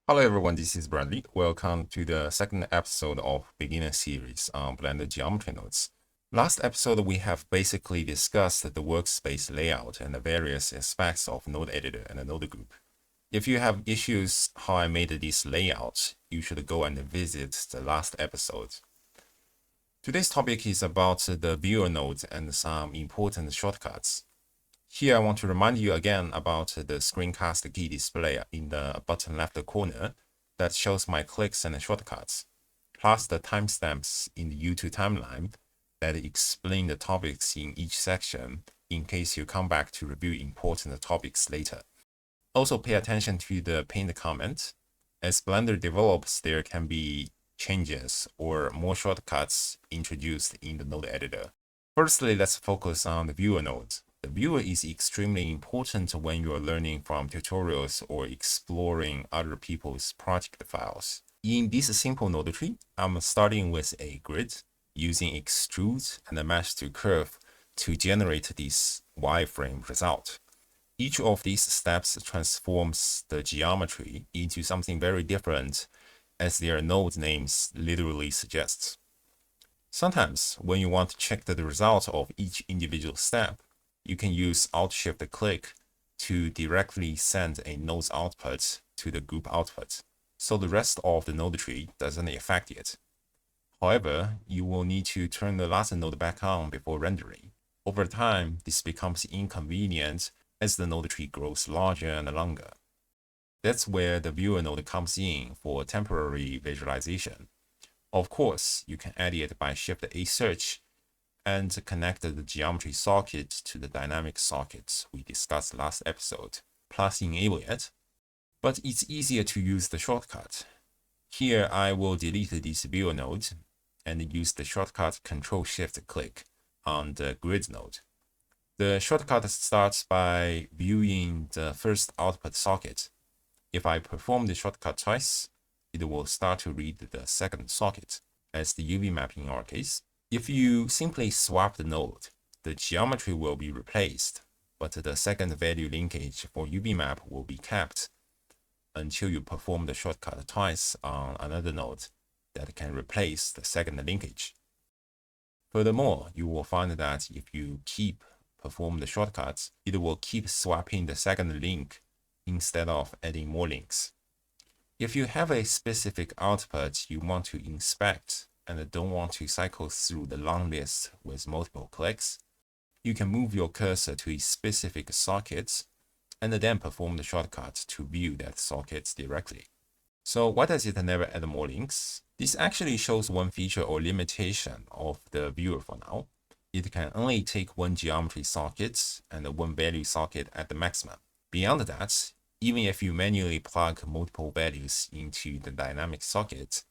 Hello everyone, this is Bradley. Welcome to the second episode of beginner series on Blender geometry nodes. Last episode, we have basically discussed the workspace layout and the various aspects of node editor and the node group. If you have issues how I made this layout, you should go and visit the last episode. Today's topic is about the viewer nodes and some important shortcuts. Here, I want to remind you again about the screencast key display in the bottom left corner that shows my clicks and shortcuts, plus the timestamps in the YouTube timeline that explain the topics in each section in case you come back to review important topics later. Also, pay attention to the pinned comment. As Blender develops, there can be changes or more shortcuts introduced in the node editor. Firstly, let's focus on the viewer node. The viewer is extremely important when you are learning from tutorials or exploring other people's project files. In this simple node tree, I'm starting with a grid using extrude and mesh to curve to generate this wireframe result. Each of these steps transforms the geometry into something very different, as their node names literally suggest. Sometimes, when you want to check the result of each individual step, you can use Alt+Shift+Click to directly send a node's output to the group output, so the rest of the node tree doesn't affect it. However, you will need to turn the last node back on before rendering. Over time, this becomes inconvenient as the node tree grows larger and longer. That's where the viewer node comes in for temporary visualization. Of course, you can add it by Shift-A search and connect the geometry socket to the dynamic sockets we discussed last episode, plus enable it. But it's easier to use the shortcut. Here, I will delete this viewer node and use the shortcut Ctrl+Shift+Click on the grid node. The shortcut starts by viewing the first output socket. If I perform the shortcut twice, it will start to read the second socket, as the UV map in our case. If you simply swap the node, the geometry will be replaced, but the second value linkage for UV map will be kept until you perform the shortcut twice on another node that can replace the second linkage. Furthermore, you will find that if you perform the shortcuts, it will keep swapping the second link instead of adding more links. If you have a specific output you want to inspect and don't want to cycle through the long list with multiple clicks, you can move your cursor to a specific socket and then perform the shortcut to view that socket directly. So why does it never add more links? This actually shows one feature or limitation of the viewer for now. It can only take one geometry socket and one value socket at the maximum. Beyond that, even if you manually plug multiple values into the dynamic socket,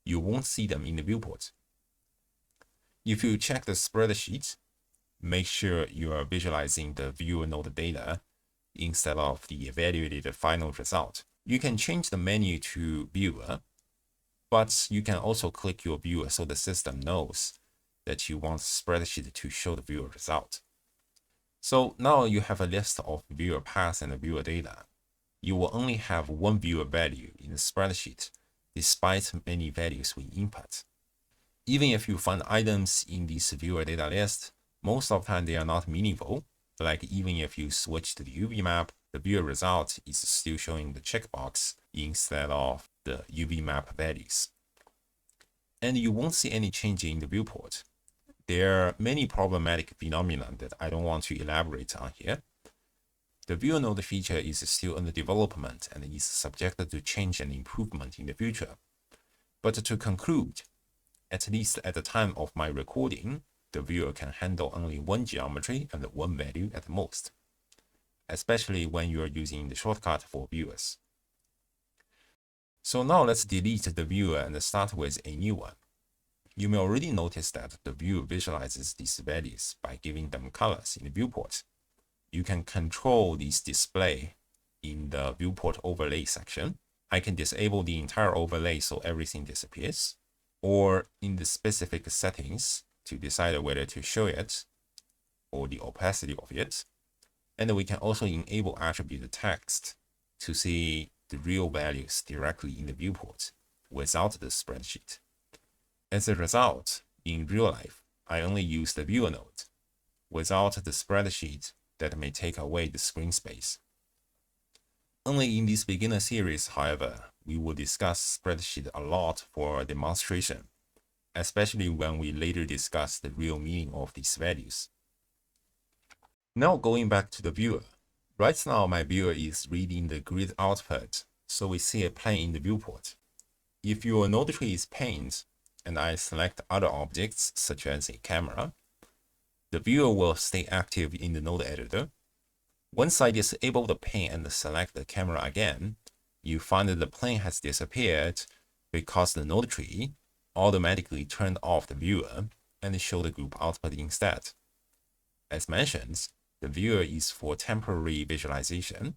you won't see them in the viewport. If you check the spreadsheet, make sure you are visualizing the viewer node data instead of the evaluated final result. You can change the menu to viewer, but you can also click your viewer so the system knows that you want the spreadsheet to show the viewer result. So now you have a list of viewer paths and viewer data. You will only have one viewer value in the spreadsheet, despite many values we input. Even if you find items in this viewer data list, most of the time they are not meaningful. Like even if you switch to the UV map, the viewer result is still showing the checkbox instead of the UV map values. And you won't see any change in the viewport. There are many problematic phenomena that I don't want to elaborate on here. The viewer node feature is still under development and is subject to change and improvement in the future. But to conclude, at least at the time of my recording, the viewer can handle only one geometry and one value at most, especially when you are using the shortcut for viewers. So now let's delete the viewer and start with a new one. You may already notice that the viewer visualizes these values by giving them colors in the viewport. You can control this display in the viewport overlay section. I can disable the entire overlay so everything disappears, or in the specific settings to decide whether to show it or the opacity of it. And we can also enable attribute text to see the real values directly in the viewport without the spreadsheet. As a result, in real life, I only use the viewer node without the spreadsheet that may take away the screen space. Only in this beginner series, however, we will discuss spreadsheet a lot for a demonstration, especially when we later discuss the real meaning of these values. Now going back to the viewer. Right now my viewer is reading the grid output, so we see a plane in the viewport. If your node tree is paint, and I select other objects such as a camera, the viewer will stay active in the node editor. Once I disable the pane and select the camera again, you find that the plane has disappeared because the node tree automatically turned off the viewer and showed the group output instead. As mentioned, the viewer is for temporary visualization.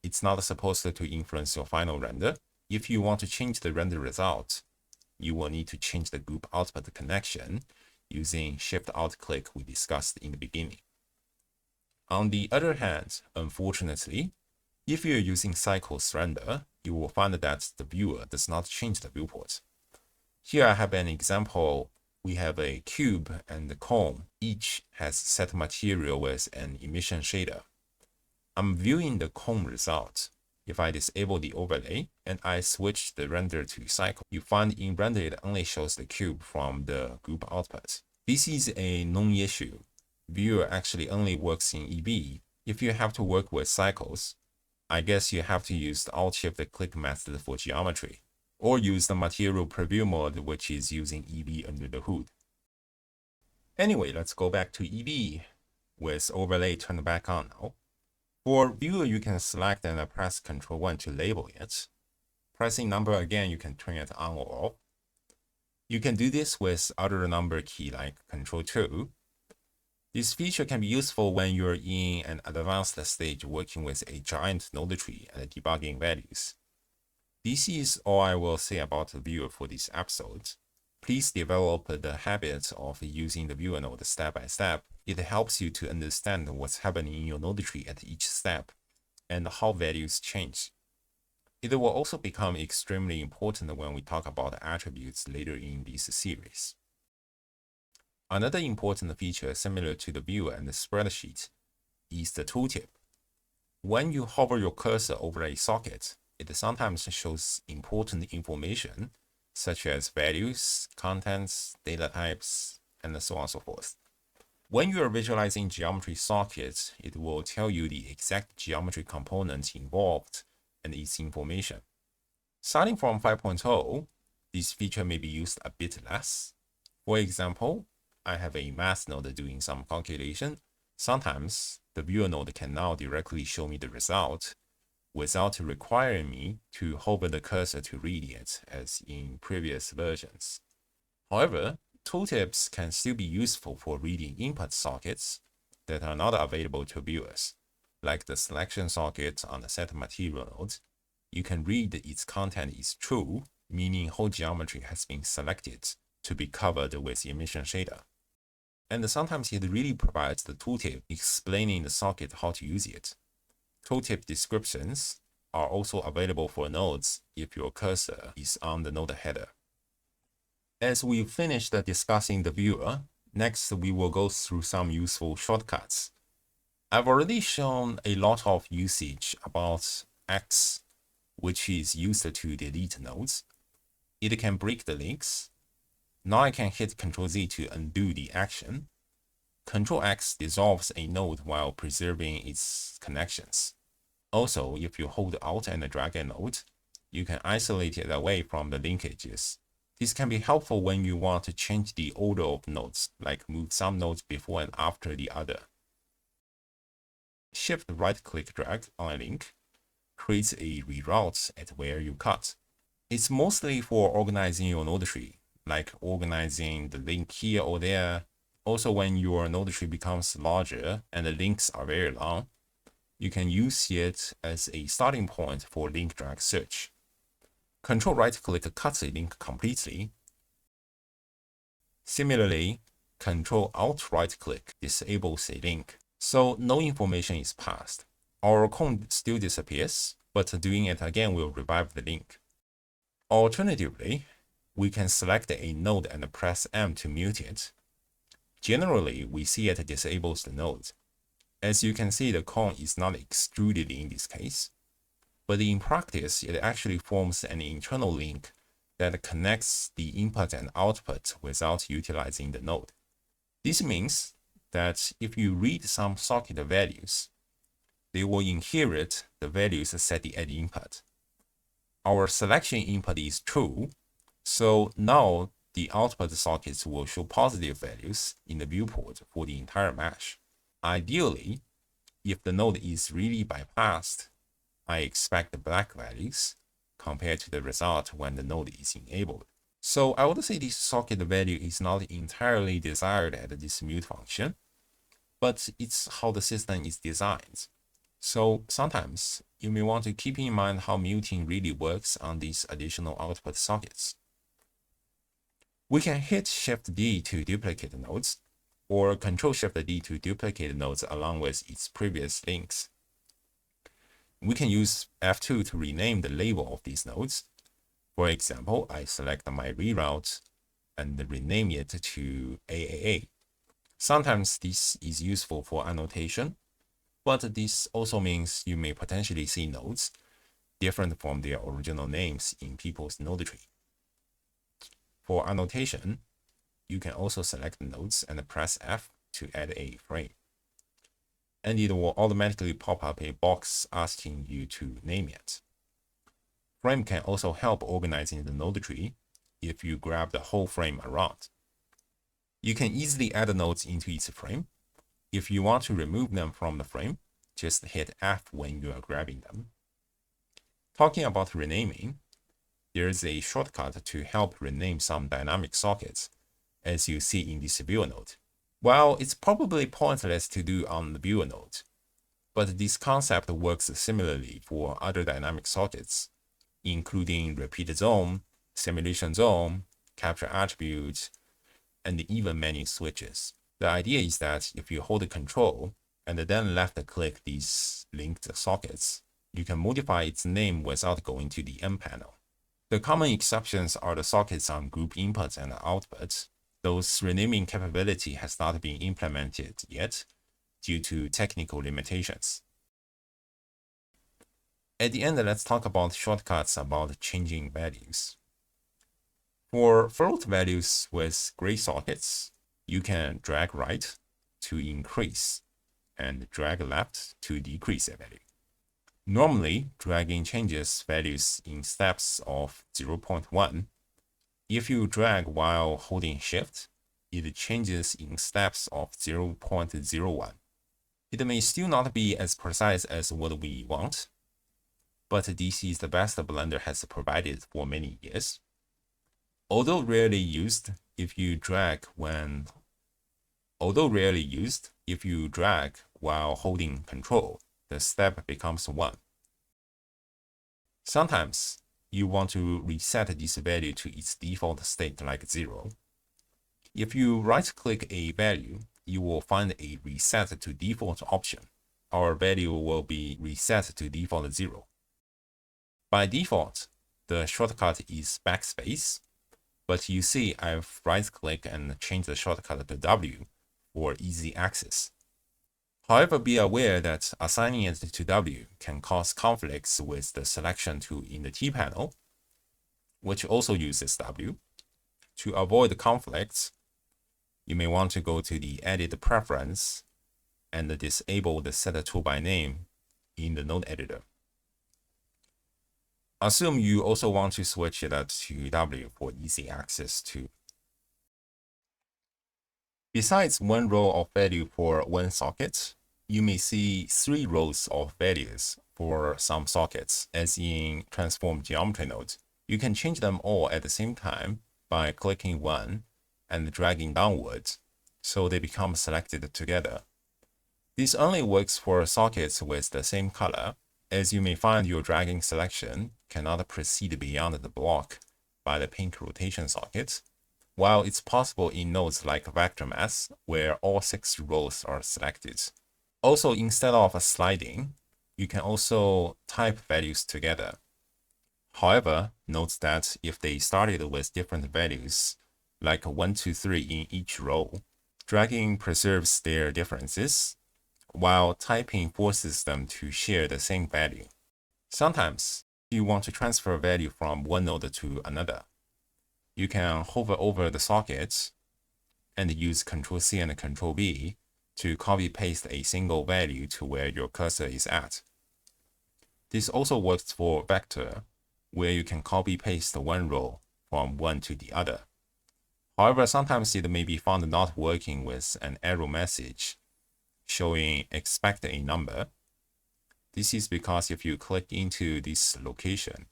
It's not supposed to influence your final render. If you want to change the render result, you will need to change the group output connection using Shift-Alt+Click we discussed in the beginning. On the other hand, unfortunately, if you're using cycles render, you will find that the viewer does not change the viewport. Here I have an example. We have a cube and the cone. Each has set material with an emission shader. I'm viewing the cone result. If I disable the overlay and I switch the render to cycle, you find in render it only shows the cube from the group output. This is a known issue. Viewer actually only works in Eevee. If you have to work with cycles, I guess you have to use the Alt+Shift+Click method for geometry, or use the material preview mode, which is using Eevee under the hood. Anyway, let's go back to Eevee with overlay turned back on now. For viewer, you can select and press Ctrl+1 to label it. Pressing number again, you can turn it on or off. You can do this with other number key like Ctrl+2. This feature can be useful when you're in an advanced stage working with a giant node tree and debugging values. This is all I will say about the viewer for this episode. Please develop the habit of using the viewer node step by step. It helps you to understand what's happening in your node tree at each step and how values change. It will also become extremely important when we talk about attributes later in this series. Another important feature similar to the viewer and the spreadsheet is the tooltip. When you hover your cursor over a socket, it sometimes shows important information such as values, contents, data types, and so on and so forth. When you are visualizing geometry sockets, it will tell you the exact geometry component involved and its information. Starting from 5.0, this feature may be used a bit less. For example, I have a math node doing some calculation. Sometimes the viewer node can now directly show me the result without requiring me to hover the cursor to read it as in previous versions. However, tooltips can still be useful for reading input sockets that are not available to viewers, like the selection socket on the set material node. You can read its content is true, meaning whole geometry has been selected to be covered with emission shader. And sometimes it really provides the tooltip explaining the socket how to use it. Tooltip descriptions are also available for nodes if your cursor is on the node header. As we finished discussing the viewer, next we will go through some useful shortcuts. I've already shown a lot of usage about X, which is used to delete nodes. It can break the links. Now I can hit Ctrl+Z to undo the action. Ctrl+X dissolves a node while preserving its connections. Also, if you hold Alt and drag a node, you can isolate it away from the linkages. This can be helpful when you want to change the order of nodes, like move some nodes before and after the other. Shift right-click drag on a link creates a reroute at where you cut. It's mostly for organizing your node tree, like organizing the link here or there. Also, when your node tree becomes larger and the links are very long, you can use it as a starting point for link drag search. Ctrl right-click cuts a link completely. Similarly, Ctrl Alt right-click disables a link, so no information is passed. Our cone still disappears, but doing it again will revive the link. Alternatively, we can select a node and press M to mute it. Generally, we see it disables the node. As you can see, the cone is not extruded in this case, but in practice, it actually forms an internal link that connects the input and output without utilizing the node. This means that if you read some socket values, they will inherit the values set at input. Our selection input is true, so now the output sockets will show positive values in the viewport for the entire mesh. Ideally, if the node is really bypassed, I expect the black values compared to the result when the node is enabled. So I would say this socket value is not entirely desired at this mute function, but it's how the system is designed. So sometimes you may want to keep in mind how muting really works on these additional output sockets. We can hit Shift-D to duplicate nodes, or Ctrl+Shift+D to duplicate nodes along with its previous links. We can use F2 to rename the label of these nodes. For example, I select my reroute and rename it to AAA. Sometimes this is useful for annotation, but this also means you may potentially see nodes different from their original names in people's node tree. For annotation, you can also select nodes and press F to add a frame. And it will automatically pop up a box asking you to name it. Frame can also help organizing the node tree if you grab the whole frame around. You can easily add nodes into its frame. If you want to remove them from the frame, just hit F when you are grabbing them. Talking about renaming, there is a shortcut to help rename some dynamic sockets, as you see in this viewer node. While it's probably pointless to do on the viewer node, but this concept works similarly for other dynamic sockets, including repeat zone, simulation zone, capture attribute, and even menu switches. The idea is that if you hold Ctrl and then left-click these linked sockets, you can modify its name without going to the M panel. The common exceptions are the sockets on group inputs and outputs. Those renaming capability has not been implemented yet due to technical limitations. At the end, let's talk about shortcuts about changing values. For float values with gray sockets, you can drag right to increase and drag left to decrease a value. Normally, dragging changes values in steps of 0.1. If you drag while holding Shift, it changes in steps of 0.01. It may still not be as precise as what we want, but this is the best Blender has provided for many years. Although rarely used, if you drag while holding Control, the step becomes 1. Sometimes you want to reset this value to its default state like 0. If you right-click a value, you will find a Reset to Default option. Our value will be reset to default 0. By default, the shortcut is backspace, but you see I've right-clicked and changed the shortcut to W for easy access. However, be aware that assigning it to W can cause conflicts with the selection tool in the T panel, which also uses W. To avoid conflicts, you may want to go to the Edit Preference and disable the Set Tool by Name in the Node Editor. Assume you also want to switch it to W for easy access too. Besides one row of value for one socket, you may see 3 rows of values for some sockets, as in Transform Geometry Node. You can change them all at the same time by clicking one and dragging downwards, so they become selected together. This only works for sockets with the same color, as you may find your dragging selection cannot proceed beyond the block by the pink rotation socket, while it's possible in nodes like Vector Mass, where all 6 rows are selected. Also, instead of sliding, You can also type values together. However, note that if they started with different values, like 1, 2, 3 in each row, dragging preserves their differences, while typing forces them to share the same value. Sometimes you want to transfer a value from one node to another. You can hover over the socket and use Ctrl+C and Ctrl+V to copy-paste a single value to where your cursor is at. This also works for vector, where you can copy-paste one row from one to the other. However, sometimes it may be found not working with an error message showing expect a number. This is because if you click into this location,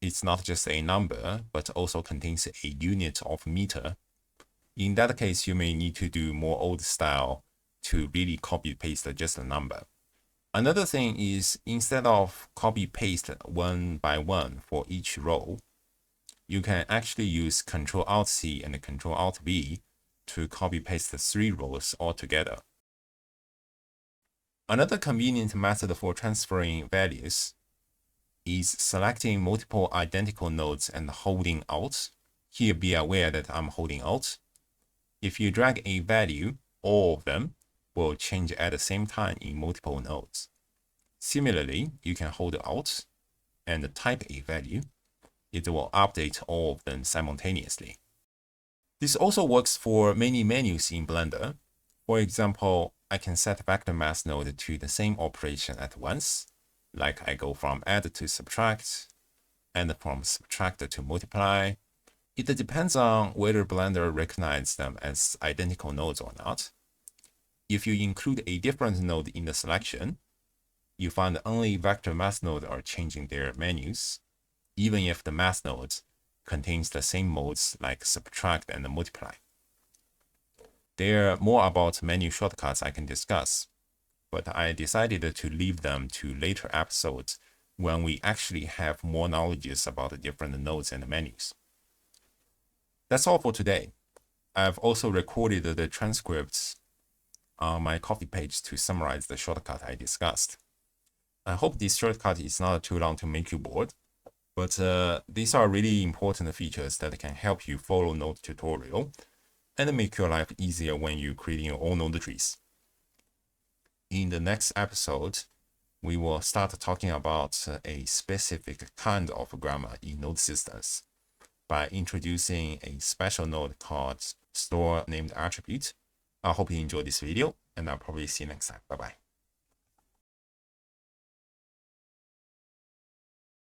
it's not just a number, but also contains a unit of meter. In that case, you may need to do more old style to really copy-paste just a number. Another thing is, instead of copy-paste one by one for each row, you can actually use Ctrl+Alt+C and Ctrl+Alt+V to copy-paste 3 rows altogether. Another convenient method for transferring values is selecting multiple identical nodes and holding Alt. Here, be aware that I'm holding Alt. If you drag a value, all of them will change at the same time in multiple nodes. Similarly, you can hold Alt and type a value. It will update all of them simultaneously. This also works for many menus in Blender. For example, I can set vector mask node to the same operation at once, like I go from add to subtract, and from subtract to multiply. It depends on whether Blender recognizes them as identical nodes or not. If you include a different node in the selection, you find only vector mask nodes are changing their menus, even if the mask node contains the same modes like subtract and multiply. There are more about menu shortcuts I can discuss, but I decided to leave them to later episodes when we actually have more knowledge about the different nodes and menus. That's all for today. I've also recorded the transcripts on my Coffee page to summarize the shortcut I discussed. I hope this shortcut is not too long to make you bored, but these are really important features that can help you follow node tutorial and make your life easier when you're creating your own node trees. In the next episode, we will start talking about a specific kind of grammar in node systems by introducing a special node called store named attribute. I hope you enjoyed this video, and I'll probably see you next time. Bye-bye.